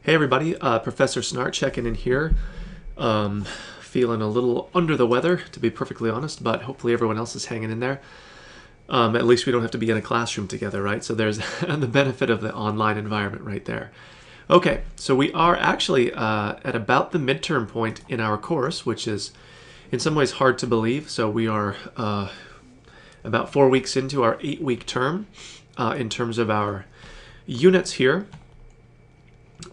Hey everybody, Professor Snart checking in here. Feeling a little under the weather, to be perfectly honest, but hopefully everyone else is hanging in there. At least we don't have to be in a classroom together, right? So there's the benefit of the online environment right there. Okay, so we are actually at about the midterm point in our course, which is in some ways hard to believe. So we are about 4 weeks into our 8-week term in terms of our units here.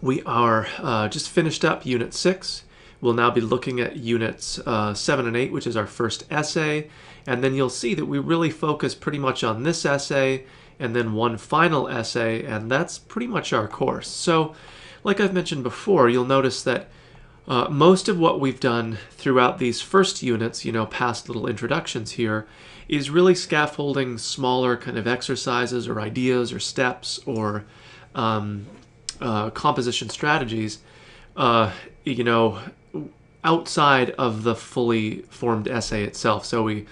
We are just finished up Unit 6. We'll now be looking at Units 7 and 8, which is our first essay. And then you'll see that we really focus pretty much on this essay and then one final essay, and that's pretty much our course. So, like I've mentioned before, you'll notice that most of what we've done throughout these first units, past little introductions here, is really scaffolding smaller kind of exercises or ideas or steps or composition strategies, outside of the fully formed essay itself. So we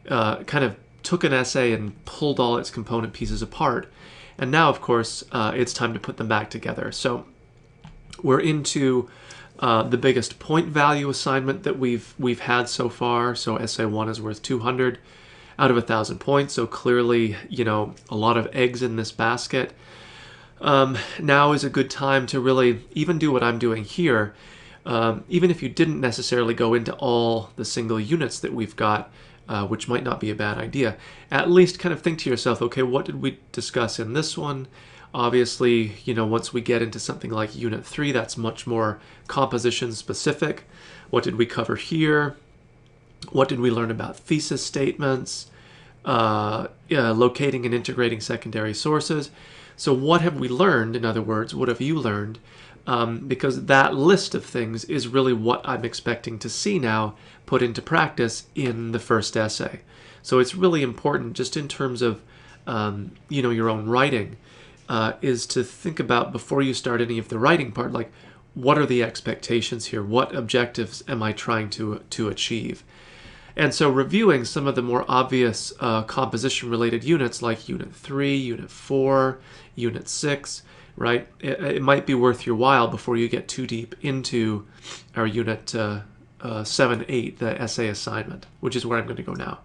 kind of took an essay and pulled all its component pieces apart. And now, of course, it's time to put them back together. So we're into the biggest point value assignment that we've had so far. So essay 1 is worth 200 out of 1,000 points. So clearly, a lot of eggs in this basket. Now is a good time to really even do what I'm doing here. Even if you didn't necessarily go into all the single units that we've got, which might not be a bad idea, at least kind of think to yourself, okay, what did we discuss in this one? Obviously, once we get into something like Unit 3, that's much more composition specific. What did we cover here? What did we learn about thesis statements? Locating and integrating secondary sources. So what have we learned? In other words, what have you learned? Because that list of things is really what I'm expecting to see now put into practice in the first essay. So it's really important, just in terms of your own writing, is to think about, before you start any of the writing part, like, what are the expectations here? What objectives am I trying to achieve? And so reviewing some of the more obvious composition-related units like Unit 3, Unit 4, Unit 6, right? It might be worth your while before you get too deep into our Unit 7, 8, the essay assignment, which is where I'm going to go now.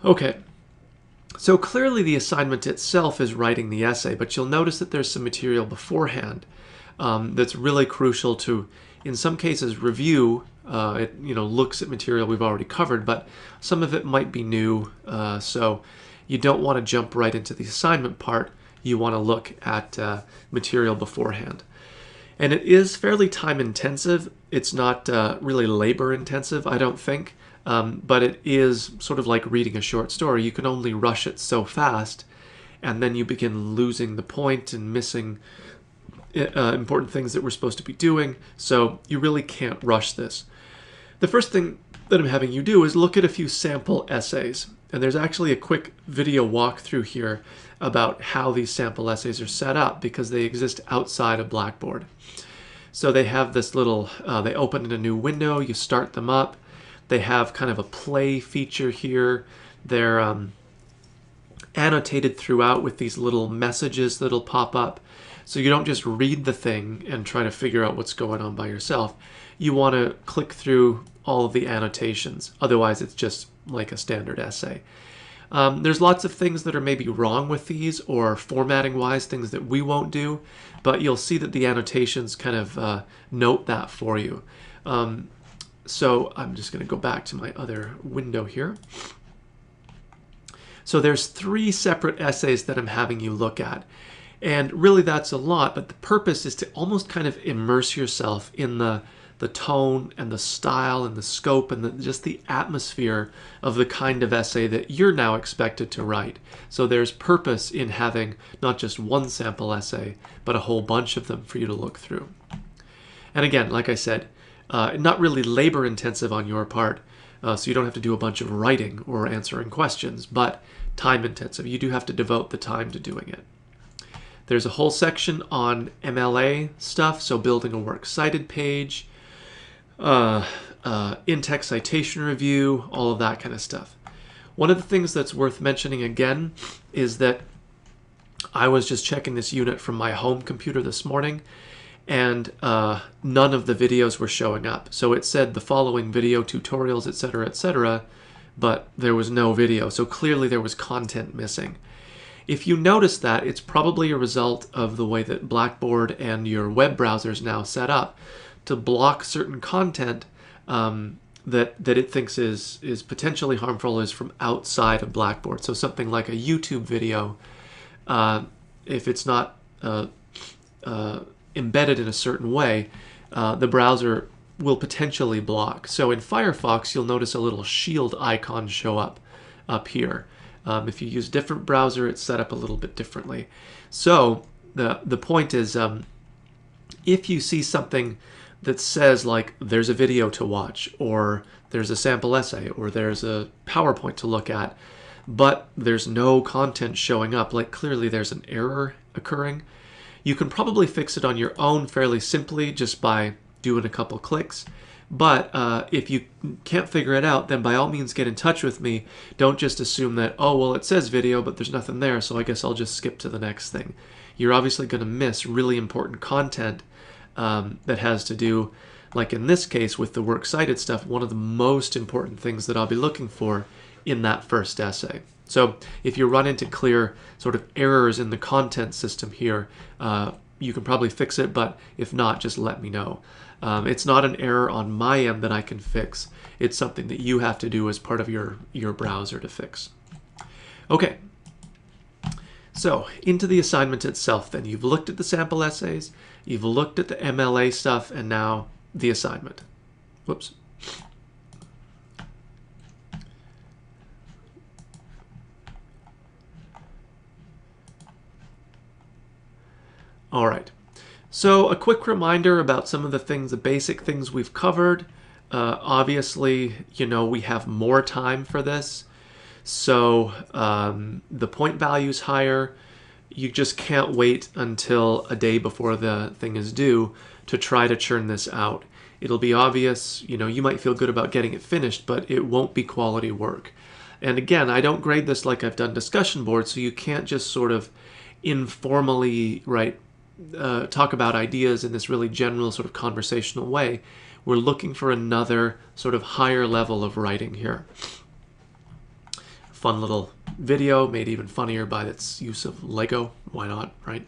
Okay, so clearly the assignment itself is writing the essay, but you'll notice that there's some material beforehand that's really crucial to, in some cases, review. It looks at material we've already covered, but some of it might be new, so you don't want to jump right into the assignment part. You want to look at material beforehand. And it is fairly time intensive. It's not really labor intensive, I don't think, but it is sort of like reading a short story. You can only rush it so fast, and then you begin losing the point and missing important things that we're supposed to be doing, so you really can't rush this. The first thing that I'm having you do is look at a few sample essays. And there's actually a quick video walkthrough here about how these sample essays are set up, because they exist outside of Blackboard. So they have this little, they open in a new window, you start them up. They have kind of a play feature here. They're annotated throughout with these little messages that'll pop up. So you don't just read the thing and try to figure out what's going on by yourself. You want to click through all of the annotations. Otherwise, it's just like a standard essay. There's lots of things that are maybe wrong with these, or formatting-wise, things that we won't do, but you'll see that the annotations kind of note that for you. So I'm just going to go back to my other window here. So there's 3 separate essays that I'm having you look at. And really that's a lot, but the purpose is to almost kind of immerse yourself in the tone and the style and the scope and just the atmosphere of the kind of essay that you're now expected to write. So there's purpose in having not just one sample essay, but a whole bunch of them for you to look through. And again, like I said, not really labor intensive on your part, so you don't have to do a bunch of writing or answering questions, but time intensive. You do have to devote the time to doing it. There's a whole section on MLA stuff, so building a works cited page, in-text citation review, all of that kind of stuff. One of the things that's worth mentioning again is that I was just checking this unit from my home computer this morning, and none of the videos were showing up. So it said the following video tutorials, etc., but there was no video. So clearly there was content missing. If you notice that, it's probably a result of the way that Blackboard and your web browser is now set up to block certain content that it thinks is potentially harmful, is from outside of Blackboard. So something like a YouTube video, if it's not embedded in a certain way, the browser will potentially block. So in Firefox, you'll notice a little shield icon show up here. If you use a different browser, it's set up a little bit differently. So the point is, if you see something that says like there's a video to watch, or there's a sample essay, or there's a PowerPoint to look at, but there's no content showing up, like clearly there's an error occurring, you can probably fix it on your own fairly simply just by doing a couple clicks. But if you can't figure it out, then by all means get in touch with me. Don't just assume that, oh, well, it says video, but there's nothing there, so I guess I'll just skip to the next thing. You're obviously going to miss really important content that has to do, like in this case with the works cited stuff, one of the most important things that I'll be looking for in that first essay. So if you run into clear sort of errors in the content system here, you can probably fix it, but if not, just let me know. It's not an error on my end that I can fix. It's something that you have to do as part of your browser to fix. Okay, so into the assignment itself then. You've looked at the sample essays, you've looked at the MLA stuff, and now the assignment. Whoops. All right. So a quick reminder about some of the things, the basic things we've covered. Obviously, you know, we have more time for this. So the point value is higher. You just can't wait until a day before the thing is due to try to churn this out. It'll be obvious, you know, you might feel good about getting it finished, but it won't be quality work. And again, I don't grade this like I've done discussion boards, so you can't just sort of informally, right, talk about ideas in this really general sort of conversational way. We're looking for another sort of higher level of writing here. Fun little video, made even funnier by its use of Lego. Why not, right?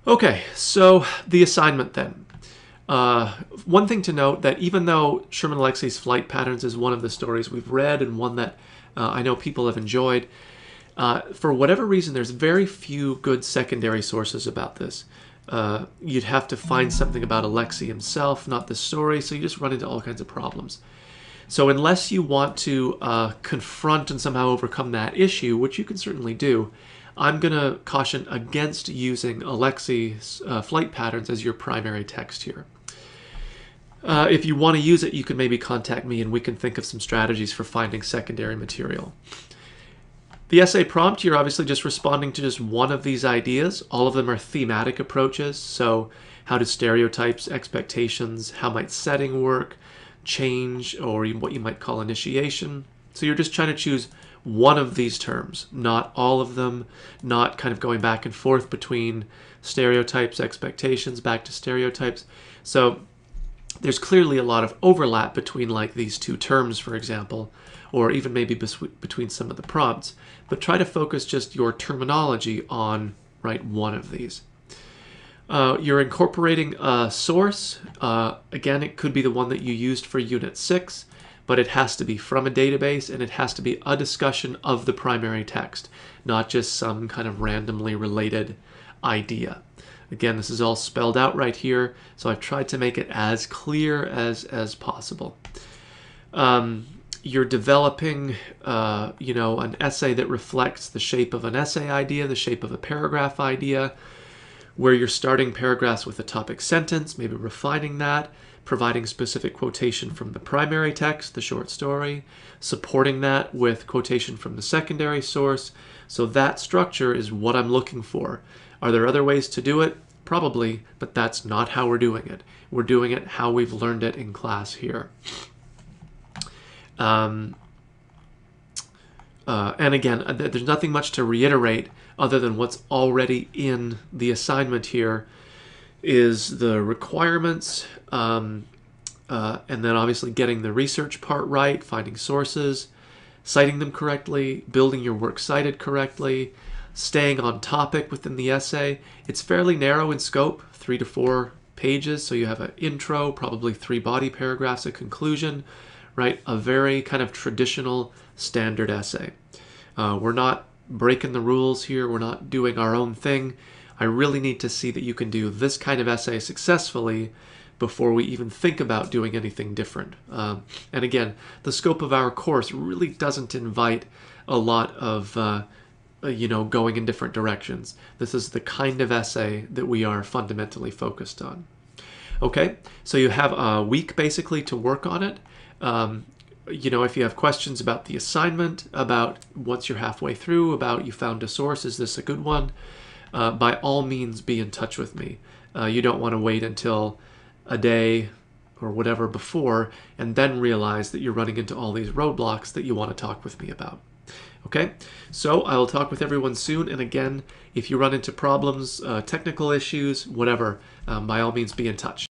Okay, so the assignment then. One thing to note, that even though Sherman Alexie's Flight Patterns is one of the stories we've read and one that I know people have enjoyed, for whatever reason, there's very few good secondary sources about this. You'd have to find something about Alexie himself, not the story, so you just run into all kinds of problems. So unless you want to confront and somehow overcome that issue, which you can certainly do, I'm going to caution against using Alexie's Flight Patterns as your primary text here. If you want to use it, you can maybe contact me and we can think of some strategies for finding secondary material. The essay prompt, you're obviously just responding to just one of these ideas. All of them are thematic approaches. So how do stereotypes, expectations, how might setting work, change, or what you might call initiation. So you're just trying to choose one of these terms, not all of them, not kind of going back and forth between stereotypes, expectations, back to stereotypes. So there's clearly a lot of overlap between like these two terms, for example, or even maybe between some of the prompts, but try to focus just your terminology on, right, one of these. You're incorporating a source. Again, it could be the one that you used for Unit 6, but it has to be from a database and it has to be a discussion of the primary text, not just some kind of randomly related idea. Again, this is all spelled out right here, so I've tried to make it as clear as possible. You're developing, you know, an essay that reflects the shape of an essay idea, the shape of a paragraph idea, where you're starting paragraphs with a topic sentence, maybe refining that, providing specific quotation from the primary text, the short story, supporting that with quotation from the secondary source. So that structure is what I'm looking for. Are there other ways to do it? Probably, but that's not how we're doing it. We're doing it how we've learned it in class here. And again, there's nothing much to reiterate other than what's already in the assignment here. is the requirements, and then obviously getting the research part right, finding sources, citing them correctly, building your works cited correctly, staying on topic within the essay. It's fairly narrow in scope, 3 to 4 pages, so you have an intro, probably 3 body paragraphs, a conclusion, right? A very kind of traditional standard essay. We're not breaking the rules here. We're not doing our own thing. I really need to see that you can do this kind of essay successfully before we even think about doing anything different. And again, the scope of our course really doesn't invite a lot of going in different directions. This is the kind of essay that we are fundamentally focused on. Okay, so you have a week basically to work on it. If you have questions about the assignment, about once you're halfway through, about you found a source, is this a good one? By all means, be in touch with me. You don't want to wait until a day or whatever before and then realize that you're running into all these roadblocks that you want to talk with me about. Okay, so I will talk with everyone soon. And again, if you run into problems, technical issues, whatever, by all means be in touch.